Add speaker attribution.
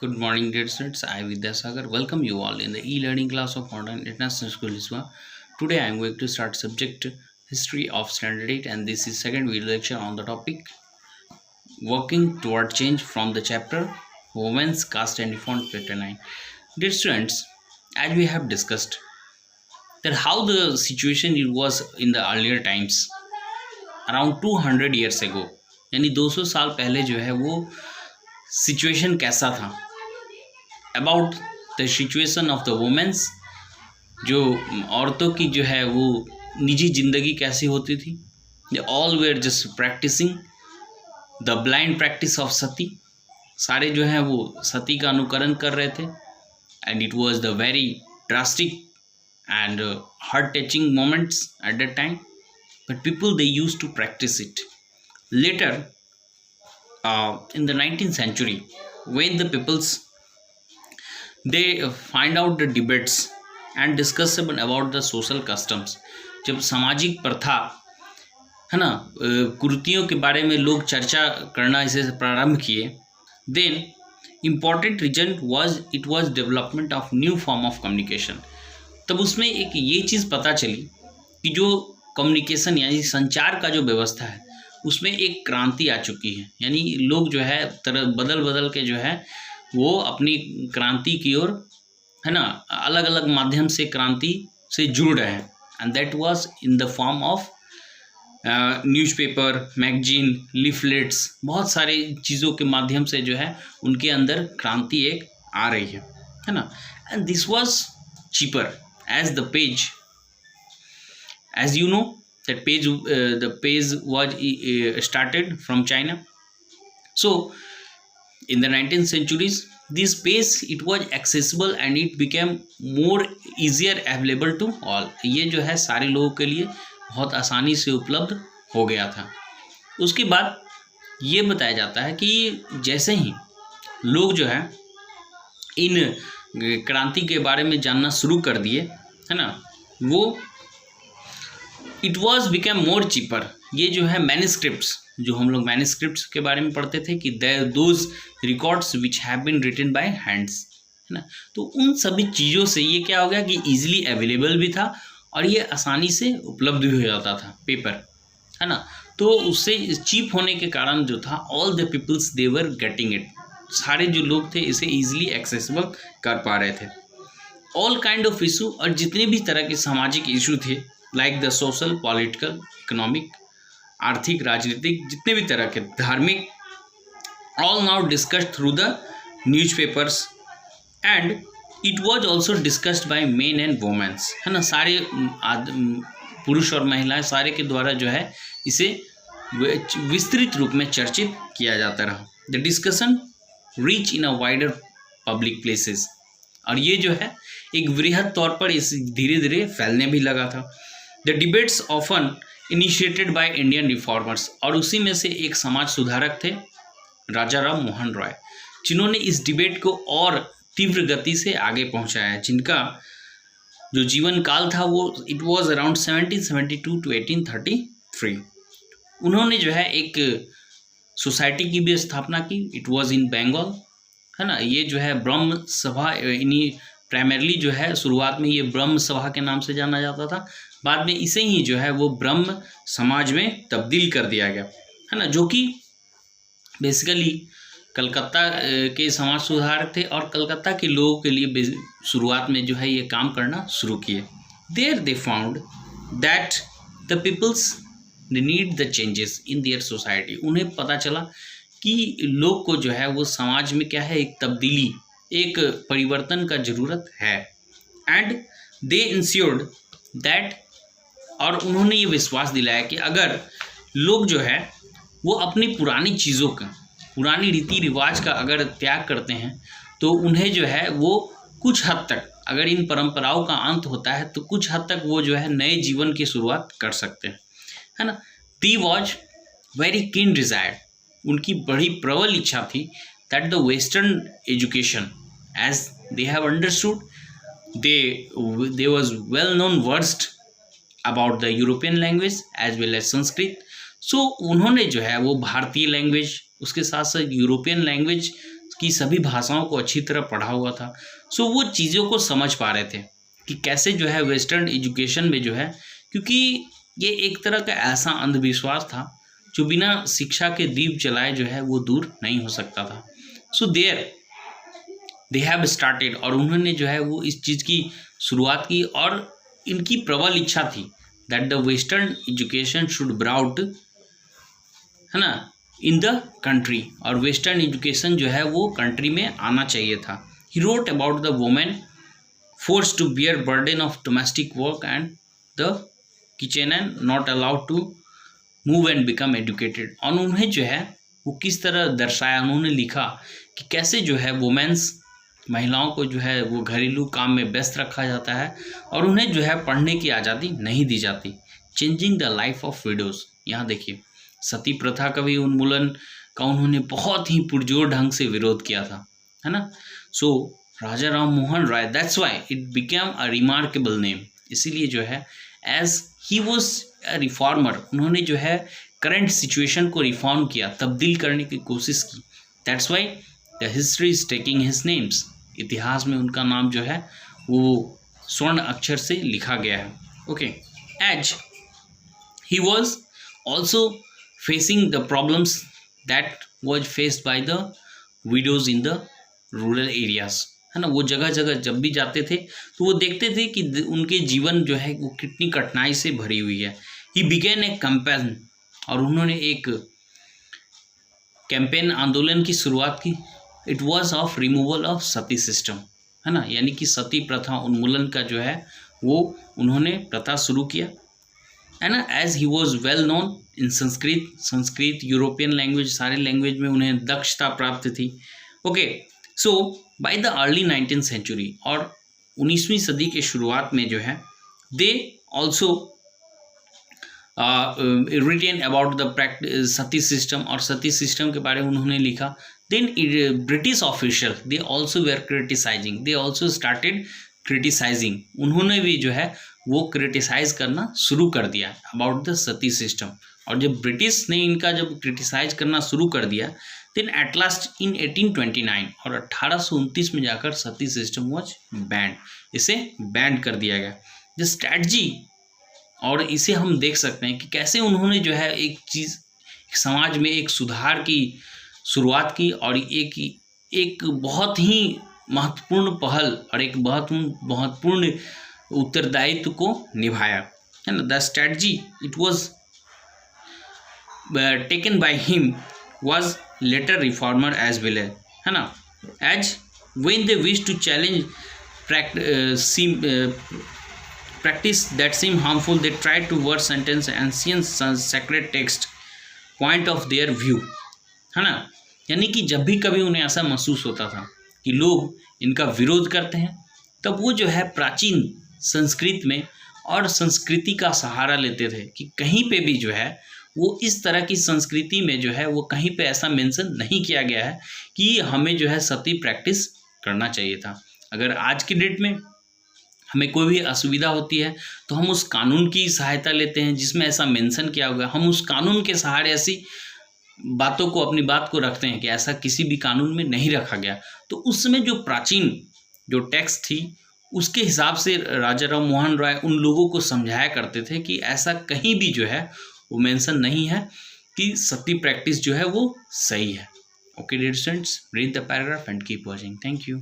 Speaker 1: Good morning, dear students. I, Vidyasagar, welcome you all in the e-learning class of Modern International School ISWA. Today, I am going to start subject History of Standard 8, and this is second video lecture on the topic Working Toward Change from the chapter Women's Caste and Reform, chapter 9. Dear students, as we have discussed that how the situation it was in the earlier times, around 200 years ago, यानी 200 साल पहले जो है वो situation कैसा था, about the situation of the women's, जो औरतों की जो है वो निजी ज़िंदगी कैसी होती थी. They all were just practising the blind practice of sati. सारे जो है वो सती का अनुकरण कर रहे थे and it was the very drastic and heart touching moments at that time, but people they use to practice it. Later in the 19th century, when the peoples they find out the debates and discuss about the social customs, जब सामाजिक प्रथा है ना कुरीतियों के बारे में लोग चर्चा करना इसे प्रारंभ किए, then important reason was it was development of new form of communication. तब उसमें एक ये चीज़ पता चली कि जो कम्युनिकेशन यानी संचार का जो व्यवस्था है उसमें एक क्रांति आ चुकी है, यानी लोग जो है तरह बदल के जो है वो अपनी क्रांति की ओर है ना अलग अलग माध्यम से क्रांति से जुड़ रहे हैं. And that was in the form of newspaper, magazine, leaflets, बहुत सारे चीज़ों के माध्यम से जो है उनके अंदर क्रांति एक आ रही है ना. And this was cheaper as the page, as you know that page the page was started from China. So in the 19th centuries this page it was accessible and it became more easier available to all. ये जो है सारे लोगों के लिए बहुत आसानी से उपलब्ध हो गया था. उसके बाद ये बताया जाता है कि जैसे ही लोग जो है इन क्रांति के बारे में जानना शुरू कर दिए है ना, वो it was become more cheaper. ये जो है मैन्युस्क्रिप्ट्स, जो हम लोग मैन्युस्क्रिप्ट्स के बारे में पढ़ते थे कि those records which have been written by hands है ना, तो उन सभी चीज़ों से ये क्या हो गया कि ईजिली अवेलेबल भी था और ये आसानी से उपलब्ध भी हो जाता था पेपर है ना. तो उससे चीप होने के कारण जो था all the peoples they were getting it, सारे जो लोग थे इसे ईजिली एक्सेसिबल कर पा रहे थे. ऑल काइंड ऑफ इशू, और जितने भी तरह के सामाजिक इशू थे like the social, political, economic, आर्थिक, राजनीतिक, जितने भी तरह के धार्मिक, all now discussed through the newspapers and it was also discussed by men and women's है ना. सारे पुरुष और महिलाएं सारे के द्वारा जो है इसे विस्तृत रूप में चर्चित किया जाता रहा. The discussion reach in a wider public places, और ये जो है एक वृहद तौर पर इस धीरे धीरे फैलने भी लगा था. The debates often initiated by Indian reformers, और उसी में से एक समाज सुधारक थे राजा राम मोहन रॉय, जिन्होंने इस डिबेट को और तीव्र गति से आगे पहुंचाया, जिनका जो जीवन काल था वो इट वाज अराउंड 1772 टू 1833. उन्होंने जो है एक सोसाइटी की भी स्थापना की. इट वाज इन बंगाल है ना. ये जो है ब्रह्म सभा, इन्हीं प्राइमरली जो है शुरुआत में ये ब्रह्म सभा के नाम से जाना जाता था, बाद में इसे ही जो है वो ब्रह्म समाज में तब्दील कर दिया गया है ना, जो कि बेसिकली कलकत्ता के समाज सुधारक थे और कलकत्ता के लोगों के लिए शुरुआत में जो है ये काम करना शुरू किए. There they found that the peoples they need the changes in their society. उन्हें पता चला कि लोग को जो है वो समाज में क्या है एक तब्दीली, एक परिवर्तन का ज़रूरत है. एंड दे इंश्योर्ड दैट, और उन्होंने ये विश्वास दिलाया कि अगर लोग जो है वो अपनी पुरानी चीज़ों का, पुरानी रीति रिवाज का अगर त्याग करते हैं तो उन्हें जो है वो कुछ हद तक, अगर इन परंपराओं का अंत होता है तो कुछ हद तक वो जो है नए जीवन की शुरुआत कर सकते हैं है ना. The was very keen desire, उनकी बड़ी प्रबल इच्छा थी that the western education as they have understood they was well known versed about the European language as well as Sanskrit. So उन्होंने जो है वो भारतीय लैंग्वेज, उसके साथ साथ यूरोपियन लैंग्वेज की सभी भाषाओं को अच्छी तरह पढ़ा हुआ था। सो वो चीज़ों को समझ पा रहे थे कि कैसे जो है वेस्टर्न एजुकेशन में जो है, क्योंकि ये एक तरह का ऐसा अंधविश्वास था जो बिना शिक्षा के दीप जलाए जो है वो दूर नहीं हो सकता था। So there they have started, और उन्होंने जो है वो इस चीज़ की शुरुआत की, और इनकी प्रबल इच्छा थी that the western education should brought, है ना, इन द कंट्री, और वेस्टर्न एजुकेशन जो है वो कंट्री में आना चाहिए था। He wrote about the women force to bear burden of domestic work and the kitchen and not allowed to move and become educated. और उन्हें जो है वो किस तरह दर्शाया, उन्होंने लिखा कि कैसे जो है वुमेन्स, महिलाओं को जो है वो घरेलू काम में व्यस्त रखा जाता है और उन्हें जो है पढ़ने की आज़ादी नहीं दी जाती। Changing the life of widows, यहाँ देखिए सती प्रथा का भी उन्मूलन का उन्होंने बहुत ही पुरजोर ढंग से विरोध किया था, है ना। So Raja Ram Mohan Roy, that's why it became a remarkable name. इसीलिए जो है as he was a reformer, उन्होंने जो है करंट सिचुएशन को रिफॉर्म किया, तब्दील करने की कोशिश की। That's why the history is taking his names, इतिहास में उनका नाम जो है वो स्वर्ण अक्षर से लिखा गया है। Okay, as he was also facing the problems that was faced by the widows in the rural areas, है ना। वो जगह जगह जब भी जाते थे तो वो देखते थे कि उनके जीवन जो है वो कितनी कठिनाई से भरी हुई है। ही बिगेन ए कैंपेन, और उन्होंने एक कैंपेन आंदोलन की शुरुआत की। It was of removal of Sati system, है ना, यानी कि सती प्रथा उन्मूलन का जो है वो उन्होंने प्रथा शुरू किया, है ना। As he was well known in Sanskrit European language, सारे लैंग्वेज में उन्हें दक्षता प्राप्त थी। Okay, so by the early 19th century, और 19वीं सदी के शुरुआत में जो है they also written about the sati system, और सती सिस्टम के बारे में उन्होंने लिखा। Then British official they also were criticising, they also started criticising, उन्होंने भी जो है वो क्रिटिसाइज करना शुरू कर दिया अबाउट द सती सिस्टम। और जब ब्रिटिश ने इनका जब क्रिटिसाइज करना शुरू कर दिया, देन एट लास्ट इन 1829 और 1829 में जाकर सती सिस्टम वॉज बैंड, इसे बैंड कर दिया गया। द स्ट्रैटजी, और इसे हम देख सकते हैं कि कैसे उन्होंने जो है एक चीज़ समाज में एक सुधार की शुरुआत की, और एक बहुत ही महत्वपूर्ण पहल और एक बहुत महत्वपूर्ण उत्तरदायित्व को निभाया, है ना। The strategy it was taken by him was later reformer as well, है ना। as when they wish to challenge practice that seem harmful, they try to word sentence ancient sacred text point of their view, है ना। यानी कि जब भी कभी उन्हें ऐसा महसूस होता था कि लोग इनका विरोध करते हैं, तब वो जो है प्राचीन संस्कृत में और संस्कृति का सहारा लेते थे कि कहीं पे भी जो है वो इस तरह की संस्कृति में जो है वो कहीं पे ऐसा मेंशन नहीं किया गया है कि हमें जो है सती प्रैक्टिस करना चाहिए था। अगर आज की डेट में हमें कोई भी असुविधा होती है तो हम उस कानून की सहायता लेते हैं जिसमें ऐसा मेंशन किया हुआ है, हम उस कानून के सहारे ऐसी बातों को, अपनी बात को रखते हैं कि ऐसा किसी भी कानून में नहीं रखा गया। तो उस समय जो प्राचीन जो टेक्स्ट थी उसके हिसाब से राजा राम मोहन राय उन लोगों को समझाया करते थे कि ऐसा कहीं भी जो है वो मेंशन नहीं है कि सती प्रैक्टिस जो है वो सही है। Okay dear students, read the paragraph and keep watching. Thank you.